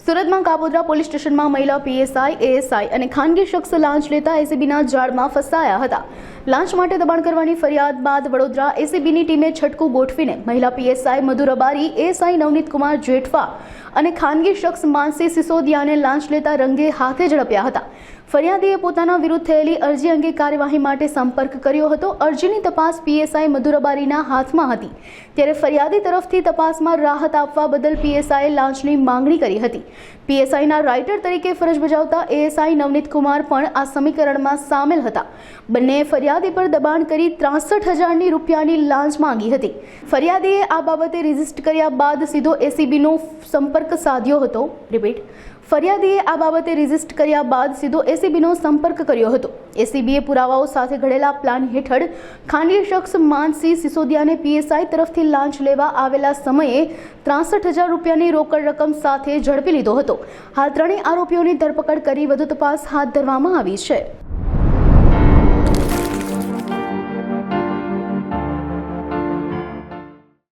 સુરતમાં કાપોદ્રા પોલીસ સ્ટેશનમાં મહિલા પીએસઆઈ, એએસઆઈ અને ખાનગી શખ્સ લાંચ લેતા એસીબીના જાળમાં ફસાયા હતા. લાંચ માટે દબાણ કરવાની ફરિયાદ બાદ વડોદરા એસીબીની ટીમે છટકું ગોઠવીને મહિલા પીએસઆઈ મધુ રબારી, એએસઆઈ નવનીત કુમાર જેઠવા અને ખાનગી શખ્સ માનસી સિસોદિયાને લાંચ લેતા રંગે હાથે ઝડપ્યા હતા. ફરિયાદીએ પોતાના વિરુદ્ધ થયેલી અરજી અંગે કાર્યવાહી માટે સંપર્ક કર્યો હતો. અરજીની તપાસ પીએસઆઈ મધુ રબારીના હાથમાં હતી, ત્યારે ફરિયાદી તરફથી તપાસમાં રાહત આપવા બદલ પીએસઆઈએ લાંચની માંગણી કરી હતી. પીએસઆઈના રાઇટર તરીકે ફરજ બજાવતા એએસઆઈ નવનીત કુમાર પણ આ સમીકરણમાં સામેલ હતા. બંનેએ ફરિયાદી પર દબાણ કરી 63,000 રૂપિયાની લાંચ માંગી હતી. ફરિયાદીએ આ બાબતે રજીસ્ટર કર્યા બાદ સીધો એસીબીનો સંપર્ક સાધ્યો હતો. ફરિયાદીએ આ બાબતે રજીસ્ટર કર્યા બાદ સીધો એસીબીનો સંપર્ક કર્યો હતો. એસીબીએ પુરાવાઓ સાથે ઘડેલા પ્લાન હેઠળ ખાનગી શખ્સ માનસી સિસોદિયાને પીએસઆઈ તરફથી લાંચ લેવા આવેલા સમયે 63,000 રૂપિયાની રોકડ રકમ સાથે ઝડપી લીધો હતો. હાલ ત્રણેય આરોપીઓની ધરપકડ કરી વધુ તપાસ હાથ ધરવામાં આવી છે.